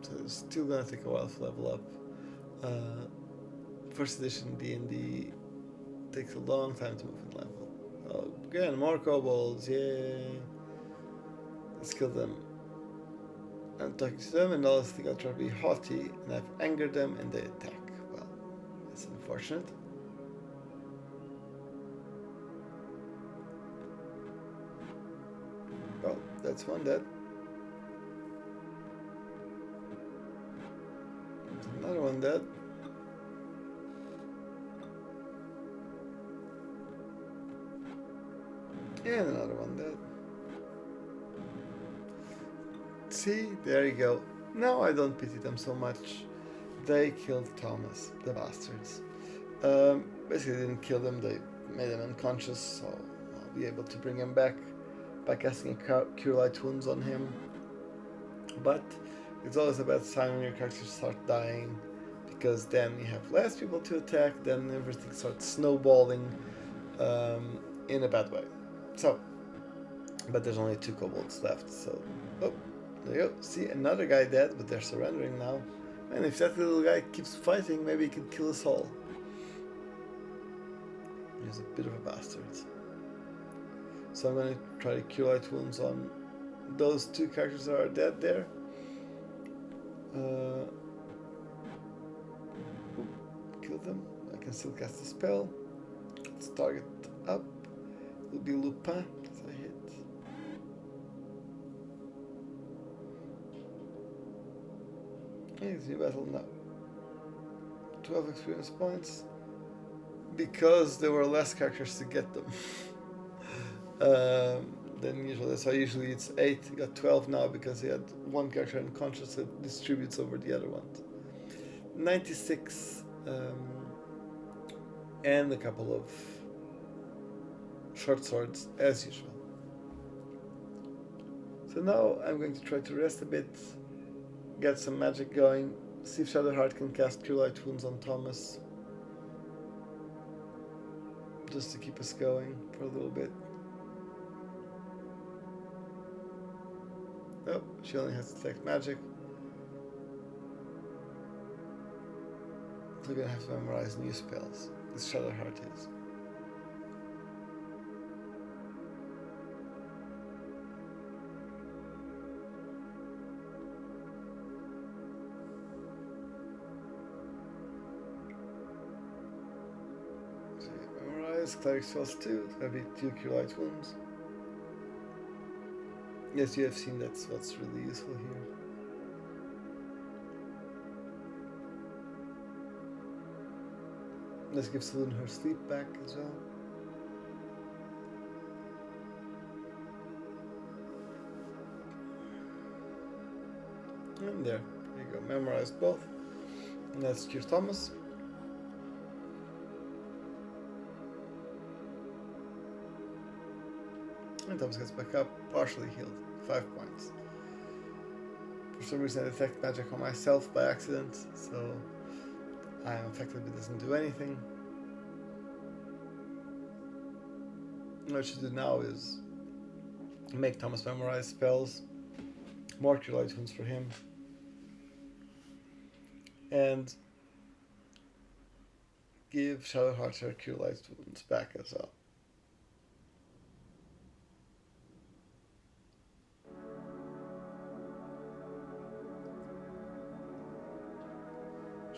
So it's still gonna take a while to level up. First edition D&D takes a long time to move in level. Oh, again, more kobolds, yay! Let's kill them. I'm talking to them, and all I think I'll try to be haughty, and I've angered them, and they attack. Well, that's unfortunate. Well, that's one dead. Another one dead. And another one dead. See, there you go. Now I don't pity them so much. They killed Thomas, the bastards. Basically didn't kill them, they made him unconscious, so I'll be able to bring him back by casting a Cure Light Wounds on him. But it's always a bad sign when your characters start dying, because then you have less people to attack, then everything starts snowballing in a bad way. So, but there's only 2 kobolds left, so, oh, there you go. See, another guy dead, but they're surrendering now. And if that little guy keeps fighting, maybe he can kill us all. He's a bit of a bastard. So I'm going to try to cure light wounds on those two characters that are dead there. Kill them. I can still cast a spell. Let's target up. It will be Lupin as I hit. It's new battle now. 12 experience points. Because there were less characters to get them than usual. So usually it's 8. He got 12 now because he had one character unconscious that distributes over the other ones. 96 and a couple of short swords as usual. So now I'm going to try to rest a bit, get some magic going, see if Shadowheart can cast Cure Light Wounds on Thomas. Just to keep us going for a little bit. Oh, she only has Detect Magic. So we're gonna have to memorize new spells. This Shadowheart is. Cleric spells 2, it's going to be 2 Cure Light Wounds. Yes, you have seen that's what's really useful here. Let's give Saloon her sleep back as well. And there you go, memorized both. And let's cure Thomas. And Thomas gets back up, partially healed, 5 points. For some reason I detect magic on myself by accident, so I am affected but it doesn't do anything. What I should do now is make Thomas memorize spells, more Cure Light Wounds for him, and give Shadowheart her Cure Light Wounds back as well.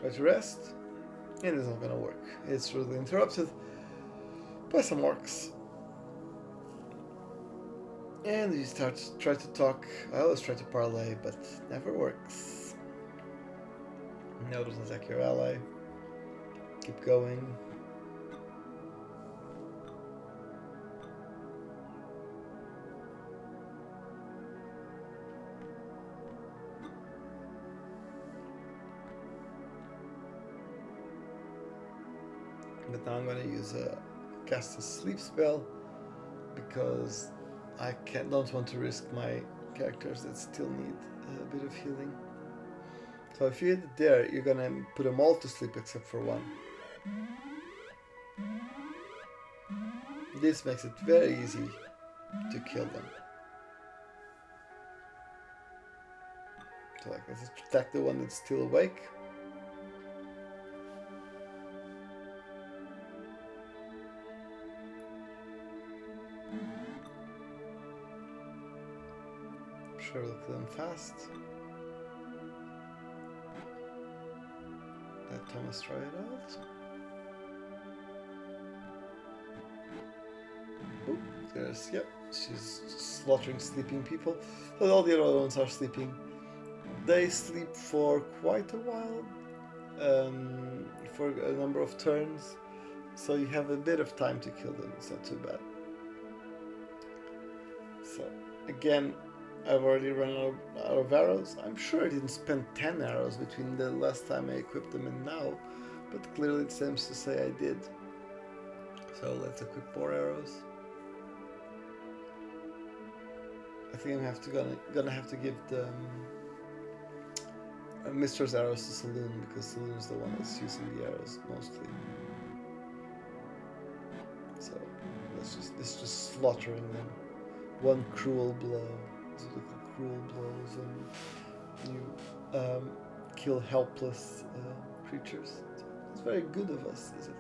Try to rest, and it's not gonna work. It's really interrupted by some orcs. And you try to talk. I always try to parlay, but never works. No, doesn't attack your ally. Keep going. But now I'm going to use cast a sleep spell because I don't want to risk my characters that still need a bit of healing. So if you hit it there, you're going to put them all to sleep except for one. This makes it very easy to kill them. So like, let's attack the one that's still awake. Sure, we'll kill them fast. Let Thomas try it out. Ooh, yep, she's slaughtering sleeping people. But all the other ones are sleeping. They sleep for quite a while, for a number of turns, so you have a bit of time to kill them. It's not too bad. So again, I've already run out of arrows. I'm sure I didn't spend 10 arrows between the last time I equipped them and now, but clearly it seems to say I did. So let's equip more arrows. I think I'm gonna have to give the Mistress arrows to Saloon, because Saloon is the one that's using the arrows mostly. So let's just slaughtering them. One cruel blow. Cruel blows, and you kill helpless creatures. It's very good of us, is it?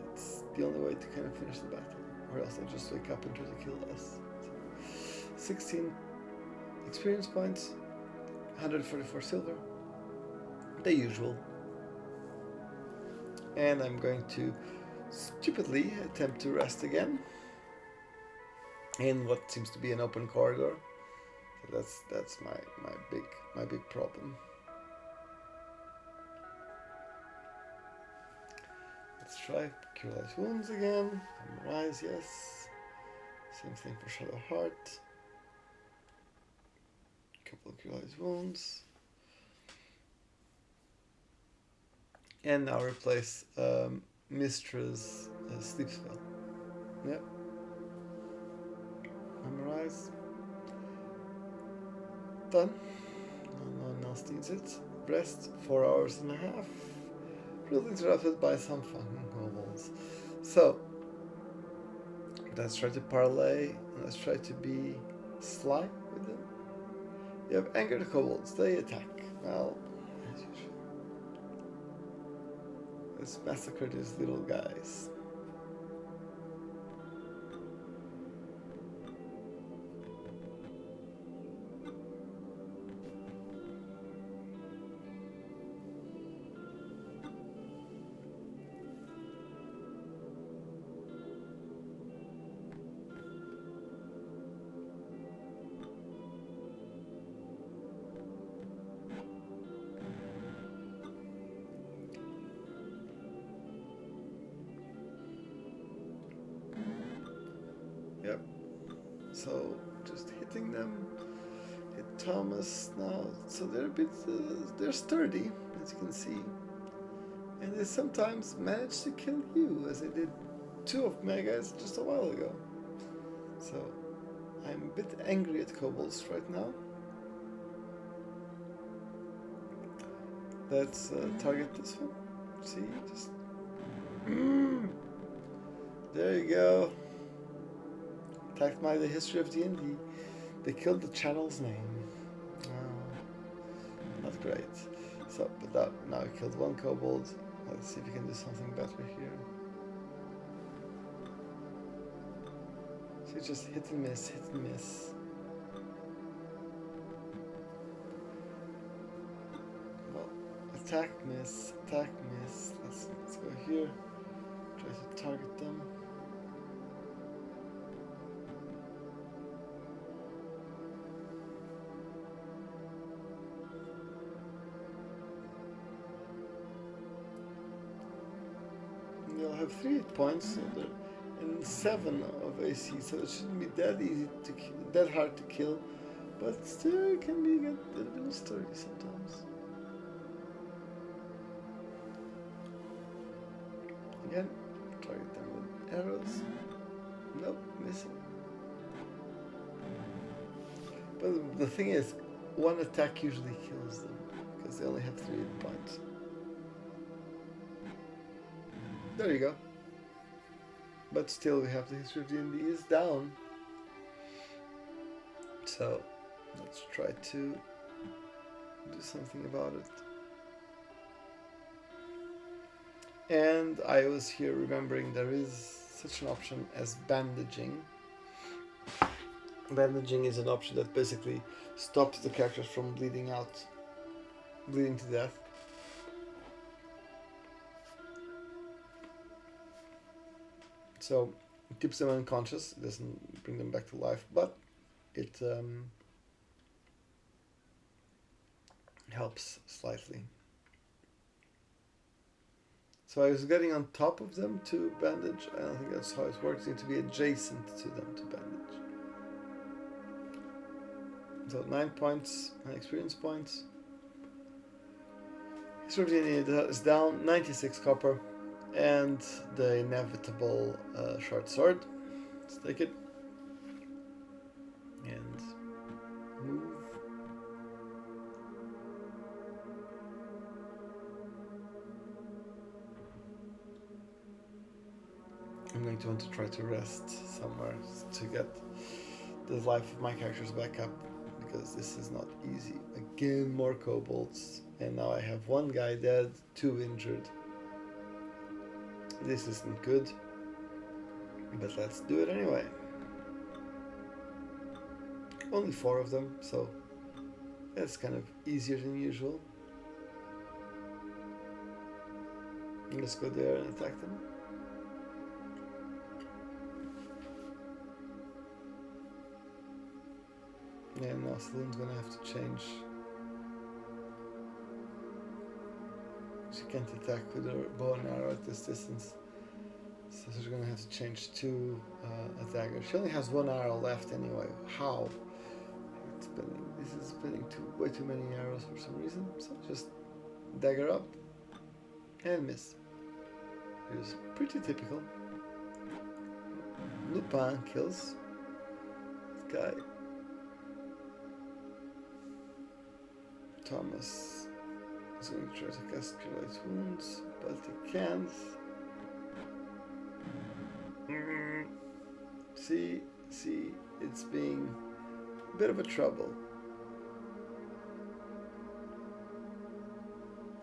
Let's the only way to kind of finish the battle, or else I just wake up and try to kill us. So, 16 experience points, 144 silver, the usual. And I'm going to stupidly attempt to rest again in what seems to be an open corridor. So that's my big problem. Let's try Cure Light Wounds again. Memorize, yes. Same thing for Shadow Heart. Couple of Cure Light Wounds. And now replace Mistra's sleep spell. Yep. Memorize. Done. No one else needs it. Rest 4 hours and a half. Really interrupted by some fucking kobolds. So let's try to parlay and let's try to be sly with them. You have angered kobolds, they attack. Well, as usual. Let's massacre these little guys. Yep. So just hitting them. Hit Thomas now. So they're a bit, they're sturdy, as you can see, and they sometimes manage to kill you, as they did 2 of my guys just a while ago. So I'm a bit angry at kobolds right now. Let's target this one. See, just there you go. Attacked by the history of D&D. They killed the channel's name. Oh, not great. So, but now we killed 1 kobold. Let's see if we can do something better here. So just hit and miss, hit and miss. Well, attack, miss, attack, miss. Let's go here. Try to target them. You'll have 3 hit points, so and 7 of AC, so it shouldn't be that easy to that hard to kill, but still it can be a little sturdy sometimes. Again, target them with arrows. Nope, missing. But the thing is, 1 attack usually kills them because they only have 3 hit points. There you go. But still, we have the history of D&D is down. So let's try to do something about it. And I was here remembering there is such an option as bandaging. Bandaging is an option that basically stops the characters from bleeding to death. So it keeps them unconscious, it doesn't bring them back to life, but it helps slightly. So I was getting on top of them to bandage. I don't think that's how it works. You need to be adjacent to them to bandage. So 9 points, 9 experience points. History is down, 96 copper. And the inevitable short sword. Let's take it. And move. I'm going to want to try to rest somewhere to get the life of my characters back up, because this is not easy. Again, more kobolds. And now I have 1 guy dead, 2 injured. This isn't good. But let's do it anyway. Only 4 of them, so that's kind of easier than usual. Let's go there and attack them. Yeah, now Saloon's gonna have to change. She can't attack with her bow and arrow at this distance. So she's gonna have to change to a dagger. She only has 1 arrow left anyway. How? This is spending way too many arrows for some reason. So just dagger up and miss. It was pretty typical. Lupin kills this guy. Thomas is going to try to cast Cure Light Wounds, but he can't. See, it's being a bit of a trouble.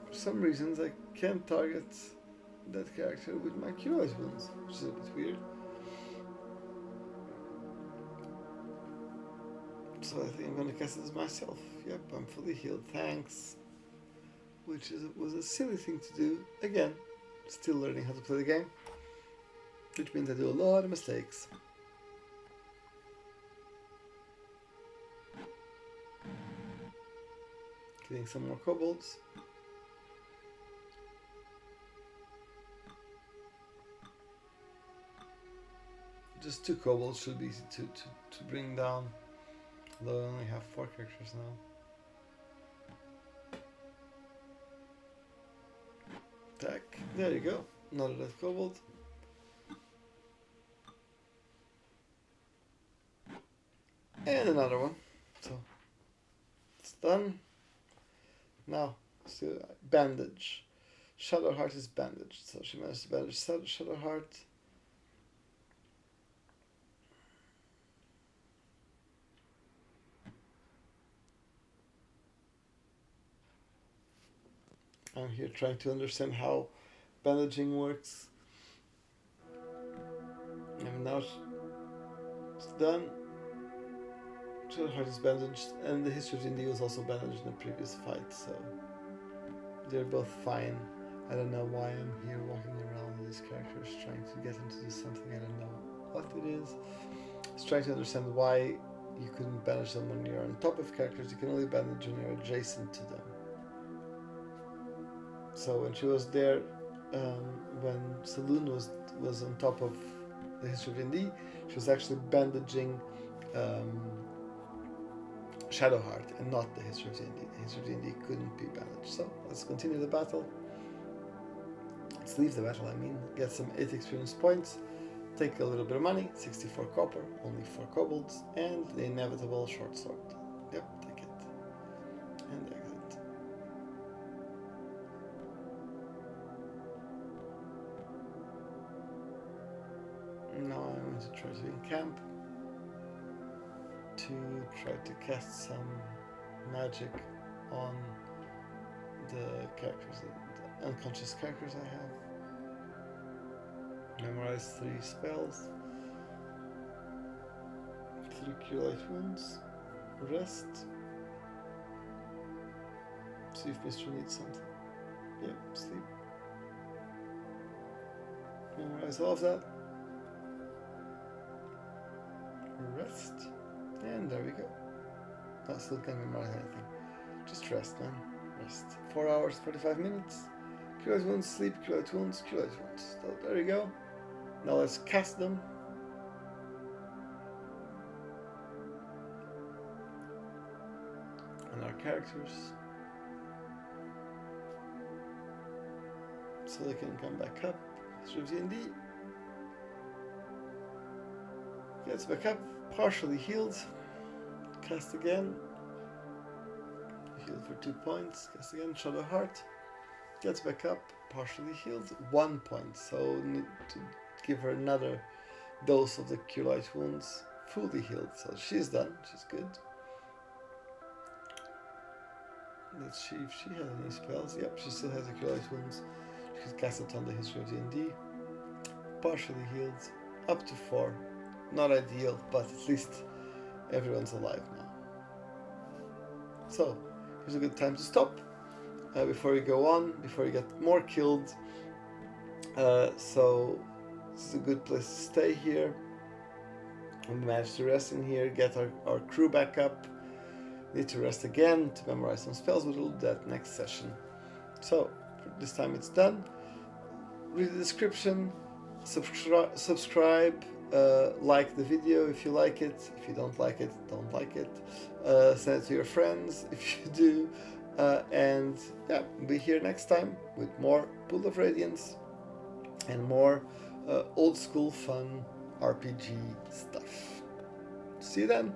For some reasons, I can't target that character with my Cure Light Wounds, which is a bit weird. So I think I'm going to cast this myself. Yep, I'm fully healed, thanks. Which was a silly thing to do. Again, still learning how to play the game. Which means I do a lot of mistakes. Getting some more kobolds. Just 2 kobolds should be easy to bring down. Although I only have 4 characters now. Attack. There you go. Another dead kobold. And another one. So it's done. Now, still bandage. Shadowheart is bandaged, so she managed to bandage Shadowheart. I'm here trying to understand how bandaging works. And now it's done. Shadowheart is bandaged, and the History of D&D was also bandaged in the previous fight, so they're both fine. I don't know why I'm here walking around with these characters trying to get them to do something. I don't know what it is. Just trying to understand why you couldn't bandage them when you're on top of characters. You can only bandage when you're adjacent to them. So when she was there, when Saloon was on top of the History of D&D, she was actually bandaging Shadowheart and not the History of D&D. The History of D&D couldn't be bandaged. So let's continue the battle. Let's leave the battle, I mean. Get some 8 experience points. Take a little bit of money, 64 copper, only 4 kobolds, and the inevitable short sword. Yep, take it. And exit. Now I'm going to try to encamp to try to cast some magic on the characters, the unconscious characters I have. Memorize 3 spells, 3 Cure Light Wounds, rest. See if Mr. needs something. Yep, sleep. Memorize all of that. Rest. And there we go. I still can't memorize anything. Just rest, man. Rest. 4 hours, 45 minutes. Cure Light Wounds, sleep, Cure Light Wounds, Cure Light Wounds. So there you go. Now let's cast them. On our characters. So they can come back up. History of D&D. Gets back up, partially healed. Cast again. Healed for 2 points. Cast again, Shadowheart. Gets back up, partially healed, 1 point. So need to give her another dose of the Cure Light Wounds. Fully healed, so she's done. She's good. Let's see if she has any spells. Yep, she still has the Cure Light Wounds. She can cast it on the History of D&D. Partially healed, up to 4. Not ideal, but at least everyone's alive now. So, here's a good time to stop before you go on, before you get more killed. So, this is a good place to stay here. We managed to rest in here, get our crew back up. Need to rest again to memorize some spells, but we'll do that next session. So, for this time it's done. Read the description, subscribe, like the video if you like it. If you don't like it, don't like it. Send it to your friends if you do. And yeah, be here next time with more Pool of Radiance and more old school fun RPG stuff. See you then.